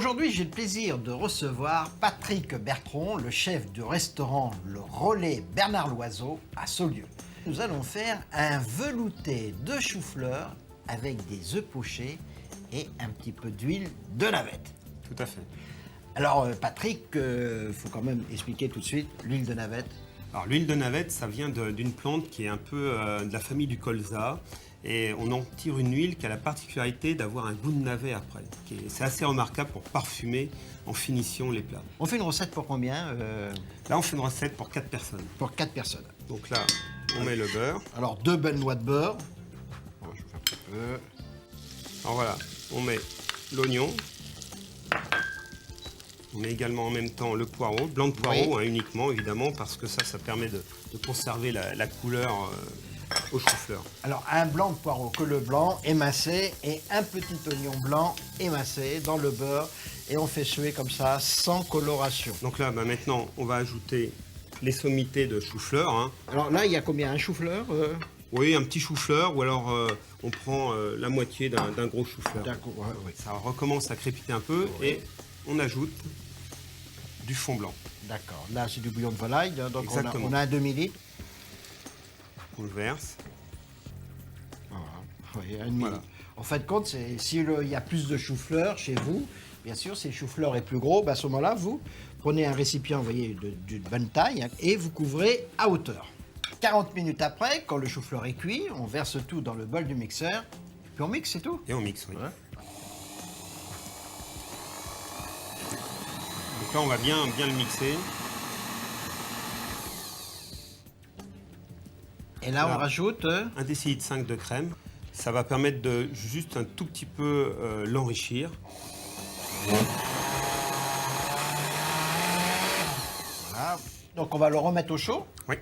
Aujourd'hui, j'ai le plaisir de recevoir Patrick Bertrand, le chef du restaurant Le Relais Bernard Loiseau à Saulieu. Nous allons faire un velouté de chou-fleur avec des œufs pochés et un petit peu d'huile de navette. Tout à fait. Alors Patrick, faut quand même expliquer tout de suite l'huile de navette. Alors l'huile de navette, ça vient d'une plante qui est un peu de la famille du colza. Et on en tire une huile qui a la particularité d'avoir un goût de navet après. C'est assez remarquable pour parfumer en finition les plats. On fait une recette pour combien Là, on fait une recette pour 4 personnes. Pour 4 personnes. Donc là, on met le beurre. Alors 2 bonnes noix de beurre. Je vous fais un petit peu. Alors voilà, on met l'oignon. On met également en même temps le poireau, blanc de poireau, Oui. uniquement évidemment, parce que ça permet de conserver la couleur au chou-fleur. Alors un blanc de poireau, que le blanc émincé et un petit oignon blanc émincé dans le beurre et on fait suer comme ça sans coloration. Donc là, maintenant, on va ajouter les sommités de chou-fleur. Hein. Alors là, il y a combien? Un chou-fleur Oui, un petit chou-fleur ou alors on prend la moitié d'un gros chou-fleur. D'accord, ouais. Ça recommence à crépiter un peu et on ajoute du fond blanc. D'accord, là c'est du bouillon de volaille, donc Exactement. on a un demi-litre. On le verse. Voilà. Oui, un demi-litre. Voilà. En fin de compte, s'il y a plus de chou-fleur chez vous, bien sûr, si le chou-fleur est plus gros, à ce moment-là, vous prenez un récipient, vous voyez, d'une bonne taille, hein, et vous couvrez à hauteur. 40 minutes après, quand le chou-fleur est cuit, on verse tout dans le bol du mixeur, puis on mixe, c'est tout. Et on mixe, oui. Ouais. Donc là, on va bien le mixer. Et là, Voilà. on rajoute... 1 décilitre 5 de crème. Ça va permettre de juste un tout petit peu l'enrichir. Voilà. Donc, on va le remettre au chaud. Oui.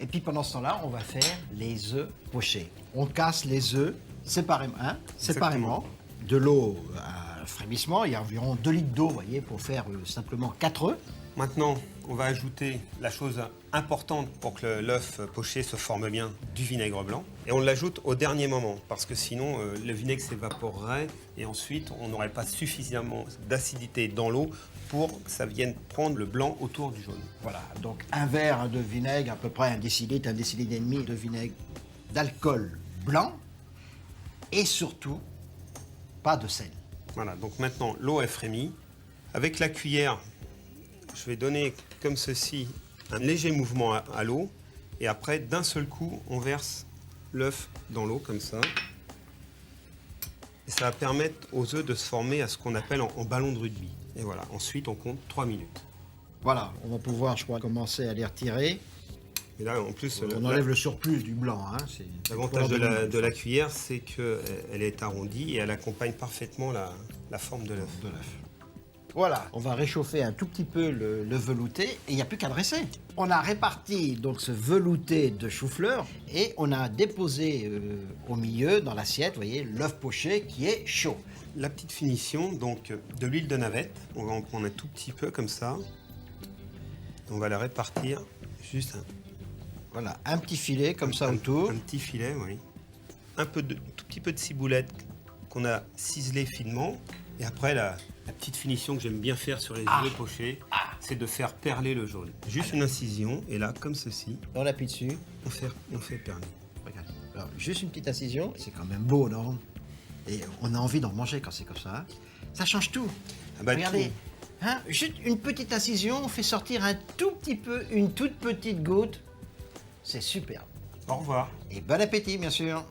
Et puis, pendant ce temps-là, on va faire les œufs pochés. On casse les œufs séparément. Hein, séparément. De l'eau à frémissement. Il y a environ 2 litres d'eau, vous voyez, pour faire simplement 4 œufs. Maintenant, on va ajouter la chose importante pour que l'œuf poché se forme bien, du vinaigre blanc. Et on l'ajoute au dernier moment, parce que sinon, le vinaigre s'évaporerait et ensuite, on n'aurait pas suffisamment d'acidité dans l'eau pour que ça vienne prendre le blanc autour du jaune. Voilà, donc un verre de vinaigre, à peu près 1 décilitre et demi de vinaigre d'alcool blanc. Et surtout, pas de sel. Voilà, donc maintenant, l'eau est frémie. Avec la cuillère, je vais donner comme ceci un léger mouvement à l'eau. Et après, d'un seul coup, on verse l'œuf dans l'eau, comme ça. Et ça va permettre aux œufs de se former à ce qu'on appelle en ballon de rugby. Et voilà, ensuite, on compte 3 minutes. Voilà, on va pouvoir, je crois, commencer à les retirer. Et là, en plus, On enlève le surplus du blanc. Hein, l'avantage de la cuillère, c'est qu'elle est arrondie et elle accompagne parfaitement la forme de l'œuf. Voilà, on va réchauffer un tout petit peu le velouté et il n'y a plus qu'à dresser. On a réparti donc ce velouté de chou-fleur et on a déposé au milieu, dans l'assiette, vous voyez, l'œuf poché qui est chaud. La petite finition, donc de l'huile de navette, on va en prendre un tout petit peu comme ça. On va la répartir juste Voilà, un petit filet comme ça autour. un petit filet, oui. Tout petit peu de ciboulette qu'on a ciselé finement. Et après, la petite finition que j'aime bien faire sur les œufs pochés, c'est de faire perler le jaune. Juste une incision, et là, comme ceci, On appuie dessus. on fait perler. Regarde. Alors, juste une petite incision, c'est quand même beau, non? Et on a envie d'en manger quand c'est comme ça. Hein. Ça change tout. Ah bah, Regardez, tout. hein, juste une petite incision, on fait sortir un tout petit peu, une toute petite goutte. C'est superbe. Au revoir. Et bon appétit, bien sûr.